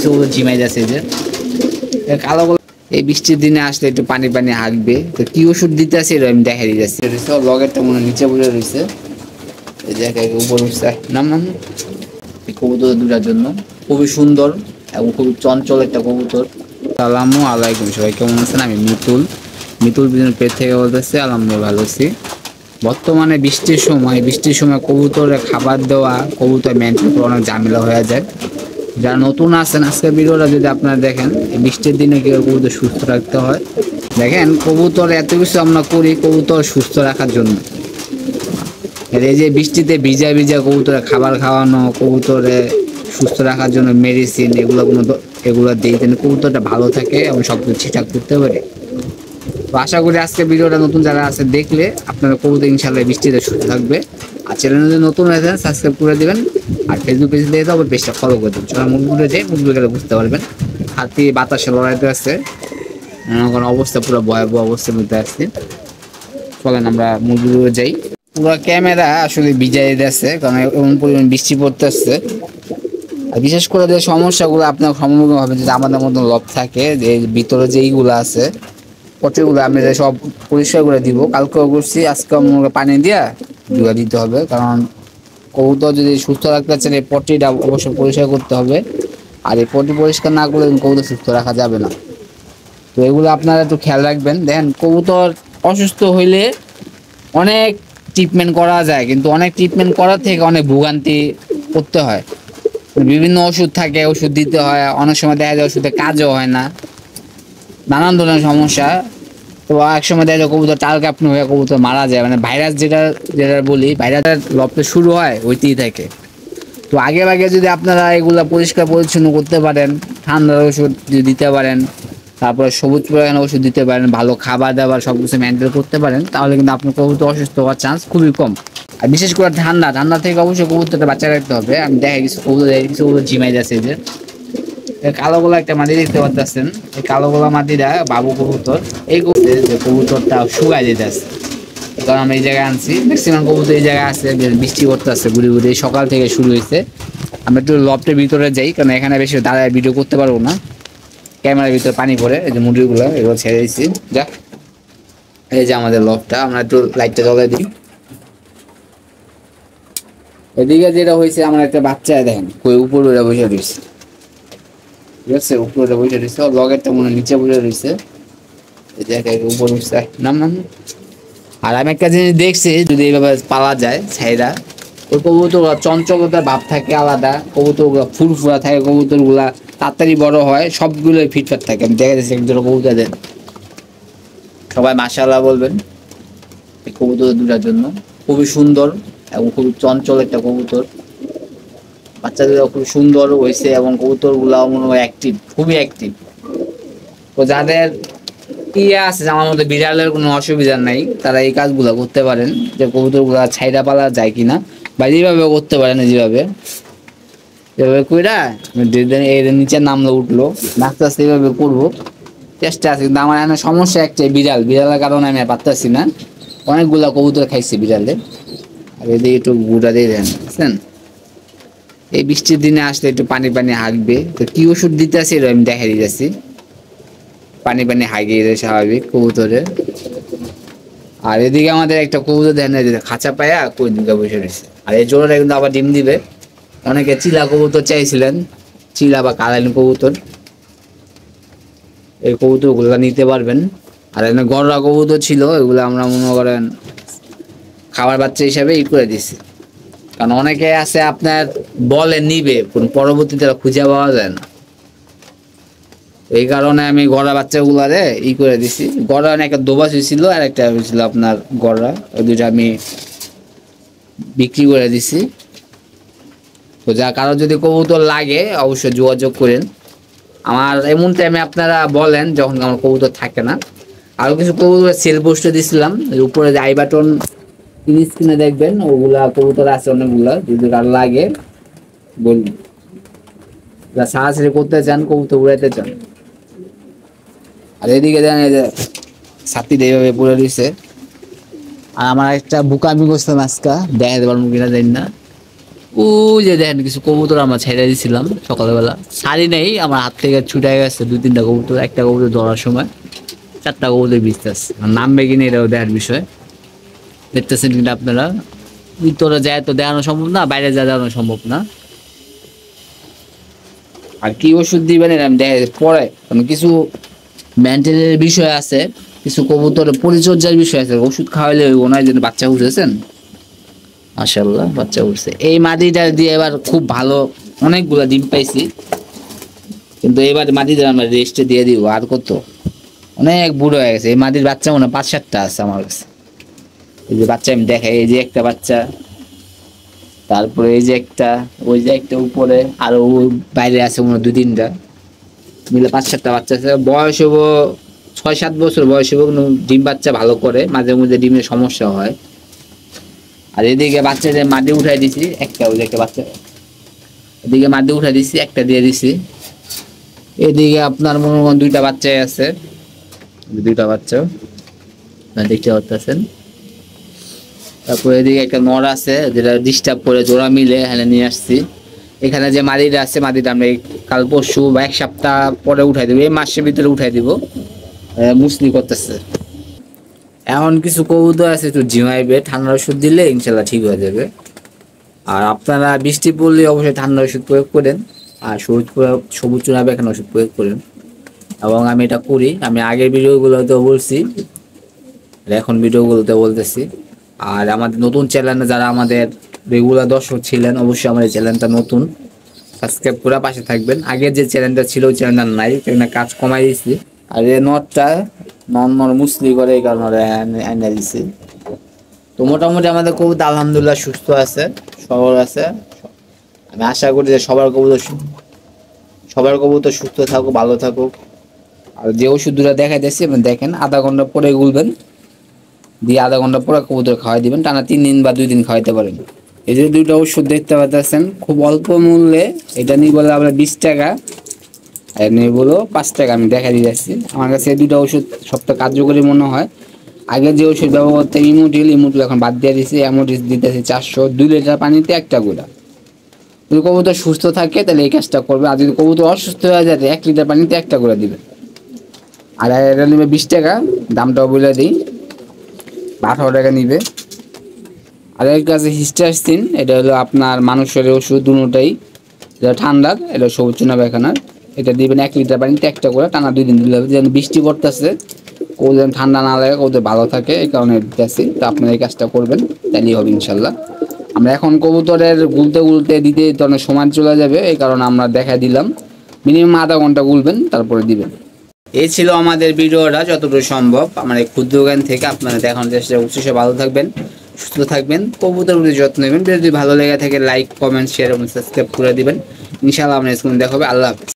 কিছু ঝিমাই যাচ্ছে যে কালো এই বৃষ্টির দিনে আসলে একটু পানি পানি হাঁকবে। তো কি ওষুধ দিতে আছে এটা আমি দেখাই দিতেছি। লগেরটা মনে নিচে বলে রয়েছে, এই জায়গায় উপর উঠছে নাম নাম কবুতর দুটার জন্য খুবই সুন্দর এবং খুবই চঞ্চল একটা কবুতর। আসসালামু আলাইকুম, সবাই কেমন আছেন? আমি মিতুল বিভিন্ন পেজ থেকে বলতেছি। আলহামদুলিল্লাহ ভালো আছি। বর্তমানে বৃষ্টির সময় কবুতরে খাবার দেওয়া, কবুতর মেনটেন করা অনেক ঝামেলা হয়ে যায়। যারা নতুন আছেন আজকের ভিডিওটা যদি আপনারা দেখেন, এই বৃষ্টির দিনে কীভাবে কবুতর সুস্থ রাখতে হয় দেখেন। কবুতর এত কিছু আমরা করি কবুতর সুস্থ রাখার জন্য। এই যে বৃষ্টিতে ভিজা কবুতরে খাবার খাওয়ানো, কবুতরে সুস্থ রাখার জন্য মেডিসিন, এগুলো দিই যেন কবুতরটা ভালো থাকে এবং সব কিছু ঠিকঠাক করতে পারে। তো আশা করি আজকে ভিডিওটা নতুন যারা আছে দেখলে আপনারা কবুতর ইনশাল্লাহ বৃষ্টিতে সুস্থ থাকবে। আর চ্যানেলে যদি নতুন হয়েছেন সাবস্ক্রাইব করে দেবেন, আর ফেসবুক পেজে দিয়ে দেবো, পেজটা ফলো করে দেবেন। সবাই মুখগুলো যাই, মুখগুলো গেলে বুঝতে পারবেন। হাতি বাতাসে লড়াইতে আসছে, কোনো অবস্থা পুরো ভয়াবহ অবস্থার মধ্যে আসছে। চলেন আমরা মুখগুলো যাই। পুরো ক্যামেরা আসলে ভিজাই দিচ্ছে, কারণ এমন পরিমাণ বৃষ্টি পড়তে আসছে। আর বিশেষ করে যে সমস্যাগুলো আপনার সম্মুখীন হবে, যদি আমাদের মতন লব থাকে, যে ভিতরে যে এইগুলো আছে পটিগুলো আমি সব পরিষ্কার করে দিব। কালকেও করছি, আজকে পানি দিয়া ধুয়ে দিতে হবে, কারণ কবুতর যদি সুস্থ রাখতে চান এই পটিটা অবশ্যই পরিষ্কার করতে হবে। আর এই পটি পরিষ্কার না করলে কবুতর সুস্থ রাখা যাবে না। তো এগুলো আপনারা একটু খেয়াল রাখবেন। দেখেন কবুতর অসুস্থ হইলে অনেক ট্রিটমেন্ট করা যায়, কিন্তু অনেক ট্রিটমেন্ট করার থেকে অনেক ভোগান্তি করতে হয়। বিভিন্ন ওষুধ থাকে, ওষুধ দিতে হয়, অনেক সময় দেখা যায় ওষুধে কাজও হয় না, নানান ধরনের সমস্যা। তো এক সময় দেখা যায় কবুতর টাল কাঁপনি হয়ে কবুতর মারা যায়, মানে ভাইরাস যেটা বলি, ভাইরাসের লপটা শুরু হয় ওইতেই থাকে। তো আগে যদি আপনারা এগুলা পরিষ্কার পরিচ্ছন্ন করতে পারেন, ঠান্ডার ওষুধ দিতে পারেন, তারপরে সবুজ প্রয়োজনে ওষুধ দিতে পারেন, ভালো খাবার দাবার সব কিছু মেনটেন করতে পারেন, তাহলে কিন্তু আপনার কবুতর অসুস্থ হওয়ার চান্স খুবই কম। আর বিশেষ করে ঠান্ডা থেকে অবশ্যই কবুতরটা বাচ্চা রাখতে হবে। আমি দেখে কিছু কবুতর ঝিমাই যাচ্ছে যে কালো গোলা একটা মাটি দেখতে পাচ্ছেন, এই কালো গোলা মাটিটা বাবু কবুতর, এই কবুতরটা শুকাই যেতে আসছে। কারণ আমি এই জায়গায় আনছি, ম্যাক্সিমাম কবুতর এই জায়গায় আছে, বৃষ্টি করতে আসছে ঘুরে সকাল থেকে শুরু হয়েছে। আমরা একটু লফটের ভিতরে যাই, কারণ এখানে বেশি দাঁড়ায় ভিডিও করতে পারবো না, ক্যামেরার ভিতরে পানি পড়ে। এই যে মুরগিগুলো এগুলো ছেড়ে দিচ্ছি। যা এই যে আমাদের লফটা, আমরা একটু লাইটটা জ্বলাই দিই। এদিকে যেটা হয়েছে, আমার একটা বাচ্চা দেখেন কই উপরে বসে রয়েছে, ঠিক আছে, উপরে বসে রয়েছে। লগেরটা মনে নিচে বসে রয়েছে, এই জায়গায় উপর উঠছে নাম। আর আমি একটা জিনিস দেখছি, যদি এইভাবে পালা যায় ছাইরা, ওই কবুতর চঞ্চলতার ভাব থাকে আলাদা, কবুতরগুলো ফুরফুরা থাকে, কবুতরগুলা তাড়াতাড়ি বড় হয়, সবগুলোই ফিটফাট থাকে। আমি দেখা যাচ্ছে একজন কবুতরদের সবাই মাশাআল্লাহ বলবেন এই কবুতর দুটার জন্য। খুবই সুন্দর এবং খুবই চঞ্চল একটা কবুতর, বাচ্চাদের খুব সুন্দর হয়েছে এবং কবুতরগুলা মনে হয় অ্যাক্টিভ, খুবই অ্যাক্টিভ। তো যাদের আছে আমার মধ্যে বিড়ালের কোনো অসুবিধা নাই, তারা এই কাজগুলো করতে পারেন, যে কবুতরগুলা ছাইরা পালা যায় কিনা, বা যেভাবে করতে পারেন, যেভাবে কইরা এই নিচে নামলো উঠলো আস্তে আস্তে এইভাবে করবো, চেষ্টা আছে। কিন্তু আমার এখানে সমস্যা একটাই, বিড়ালের কারণে আমি পারতেছি না। অনেকগুলা কবুতর খাইছে বিড়ালে। আর এদিকে একটু গুঁড়া দিয়ে দেন, বুঝছেন। এই বৃষ্টির দিনে আসলে একটু পানি হাঁকবে। তো কি ওষুধ দিতে আছে এটা আমি দেখাই দিতেছি। পানি হাঁকিয়ে দেয় স্বাভাবিক কবুতরে। আর এদিকে আমাদের একটা কবুতর দেন খাঁচা পায়া কই দিকে বসে রয়েছে। আর এই জোড়াটা কিন্তু আবার ডিম দিবে। অনেকে চিলা কবুতর চাইছিলেন, চিলা বা কালাইন কবুতর, এই কবুতরগুলো নিতে পারবেন। আর এখানে গররা কবুতর ছিল, এগুলো আমরা মনে করেন খাবার বাচ্চা হিসাবে করে দিছি। কারণ অনেকে আছে আপনার বলে নিবে, পরবর্তীতে খুঁজে পাওয়া যায় না, এই কারণে আমি গড়া বাচ্চাগুলারে করে দিছি। গড়া একটা দোবাস হয়েছিল, আর একটা হয়েছিল আপনার গড়া, ওই দুইটা আমি বিক্রি করে দিছি। তো যা কারো যদি কবুতর লাগে অবশ্যই যোগাযোগ করেন। আমার এমন টাইমে আপনারা বলেন যখন আমার কবুতর থাকে না। আরো কিছু কবুতর সেল পোস্টে দিছিলাম, উপরে যে আই বাটন স্ক্রিনে দেখবেন, ওগুলা কবুতর আছে অনেকগুলা, যদি কারো লাগে বলুন। যারা সাহায্য করতে চান, কবুতর উড়াইতে চান। আর এদিকে দেন এই যে ছাতিটা এইভাবে পড়ে রয়েছে। আর আমার একটা বুকামি করছিলাম আজকা, দেখা দেবার মুখিনা জানি না, ওই যে দেখেন কিছু কবুতর আমরা ছেড়ে দিয়েছিলাম সকালবেলা, ছাড়ি নেই, আমার হাত থেকে ছুটে গেছে 2-3টা কবুতর। একটা কবুতর ধরার সময় 4টা কবুতর বিচতেছে, নামবে কিনা এটাও দেখার বিষয়। দেখতেছেন কিনা আপনারা, ভিতরে যায় তো দেখানো সম্ভব না, বাইরে যা দেখানো সম্ভব না। আর কি ওষুধ দিবেন এটা আমি দেখা পরে, কারণ কিছু মেনটেনের বিষয় আছে, কিছু কবুতরের পরিচর্যার বিষয় আছে, ওষুধ খাওয়াইলে হইব না। এই জন্য বাচ্চা উঠেছেন, মাশাআল্লাহ বাচ্চা উঠছে। এই মাদিটা দিয়ে এবার খুব ভালো অনেকগুলা ডিম পাইছি, কিন্তু এবার মাদিটা আমরা রেস্টে দিয়ে দিব। আর কত, অনেক বুড়ো হয়ে গেছে এই মাদির বাচ্চা, মনে হয় 5-7টা আছে আমার কাছে। এই যে বাচ্চা আমি দেখাই, এই যে একটা বাচ্চা, তারপরে এই যে একটা, ওই যে একটা উপরে, আর ওই বাইরে আছে মনে হয় 2-3টা, মিলে 5-7টা বাচ্চা আছে। বয়স হবো 6-7 বছর বয়স হবো, কিন্তু ডিম বাচ্চা ভালো করে, মাঝে মধ্যে ডিমের সমস্যা হয়। আর এদিকে বাচ্চাদের মাটি উঠাই দিছি একটা, ওই যে একটা বাচ্চা, এদিকে মাটি উঠাই দিছি, একটা দিয়ে দিছি। এদিকে আপনার মনে হয় 2টা বাচ্চাই আছে, 2টা বাচ্চা দেখতে পাচ্ছেন। তারপরে এদিকে একটা নর আছে, যেটা ডিস্টার্ব করে, জোড়া মিলে এখানে নিয়ে আসছি। এখানে যে মাদিটা আছে, মাদিটা আমরা কাল পরশু বা 1 সপ্তাহ পরে উঠাই দেবো, এই মাসের ভিতরে উঠাই দিব। মুসলি করতেছে। এখন কিছু কবুতর আছে একটু ঝিমাইবে, ঠান্ডা ওষুধ দিলে ইনশাল্লাহ ঠিক হয়ে যাবে। আর আপনারা বৃষ্টি পড়লে অবশ্যই ঠান্ডা ওষুধ প্রয়োগ করেন, আর সবুজ চুনাবে এখানে ওষুধ প্রয়োগ করেন। এবং আমি এটা করি, আমি আগের ভিডিওগুলোতেও বলছি, এখন ভিডিওগুলোতে বলতেছি। আর আমাদের নতুন চ্যানেলে যারা আমাদের রেগুলার দর্শক ছিলেন, অবশ্যই আমার এই চ্যানেলটা নতুন, সাবস্ক্রাইব করে পাশে থাকবেন। আগের যে চ্যানেলটা ছিল ওই চ্যানেলটা নাই, চ্যানেলটা কাজ কমাই দিয়েছি। আর এই নটটা নন মুসলি করে, এই কারণে আইনা দিছি। তো মোটামুটি আমাদের কবুতর আলহামদুলিল্লাহ সুস্থ আছে, সবল আছে। আমি আশা করি যে সবার কবুতর সুস্থ থাকুক, ভালো থাকুক। আর যে ওষুধগুলো দেখাইতেছি দেখেন, আধা ঘন্টা পরে গুলবেন, দিয়ে আধা ঘন্টা পরে কবুতর খাওয়াই দিবেন, টানা 3 দিন বা 2 দিন খাওয়াইতে পারেন। এই যে 2টা ওষুধ দেখতে পাচ্ছেন, খুব অল্প মূল্যে। এটা নিয়ে বলে আমরা 20 টাকা, আর নিয়ে বলো 5 টাকা। আমি দেখা দিয়ে যাচ্ছি, আমার কাছে এই 2টা ওষুধ সবথেকে কার্যকরী মনে হয়। আগে যে ওষুধ ব্যবহার করতে ইমোটিল এখন বাদ দিয়ে দিয়েছি, অ্যামোটিস দিতেছি 400, 2 লিটার পানিতে 1টা গুঁড়া। যদি কবুতর সুস্থ থাকে তাহলে এই কাজটা করবে, আর যদি কবুতর অসুস্থ হয়ে যায় 1 লিটার পানিতে 1টা গুঁড়া দিবে। আর এটা নেবে 20 টাকা, দামটাও বলে দিই, 18 টাকা নিবে। আর এর কাছে হিস্টাসিন, এটা হলো আপনার মানুষের ওষুধ, দুটোটাই। এটা ঠান্ডার, এটা সবুজ চুনা পায়খানার। এটা দিবেন 1 লিটার পানিতে 1টা করে, টানা 2 দিন দিলে হবে। যেন বৃষ্টি পড়তেছে, ও যেন ঠান্ডা না লাগে, ওদের ভালো থাকে, এই কারণে দিতেছি। তো আপনারা এই কাজটা করবেন, তাহলেই হবে ইনশাল্লাহ। আমরা এখন কবুতরের গুলতে গুলতে দিতে তো অনেক সময় চলে যাবে, এই কারণে আমরা দেখা দিলাম। মিনিমাম আধা ঘন্টা গুলবেন, তারপরে দিবেন। এই ছিল আমাদের ভিডিওটা যতটুকু সম্ভব আমার এই ক্ষুদ্র জ্ঞান থেকে আপনারা দেখানোর চেষ্টা করছি। সে ভালো থাকবেন, সুস্থ থাকবেন, কবুতর প্রতি যত্ন নেবেন। যদি ভালো লেগে থাকে লাইক, কমেন্ট, শেয়ার এবং সাবস্ক্রাইব করে দিবেন। ইনশাআল্লাহ আমরা স্ক্রিনে দেখা হবে। আল্লাহ হাফেজ।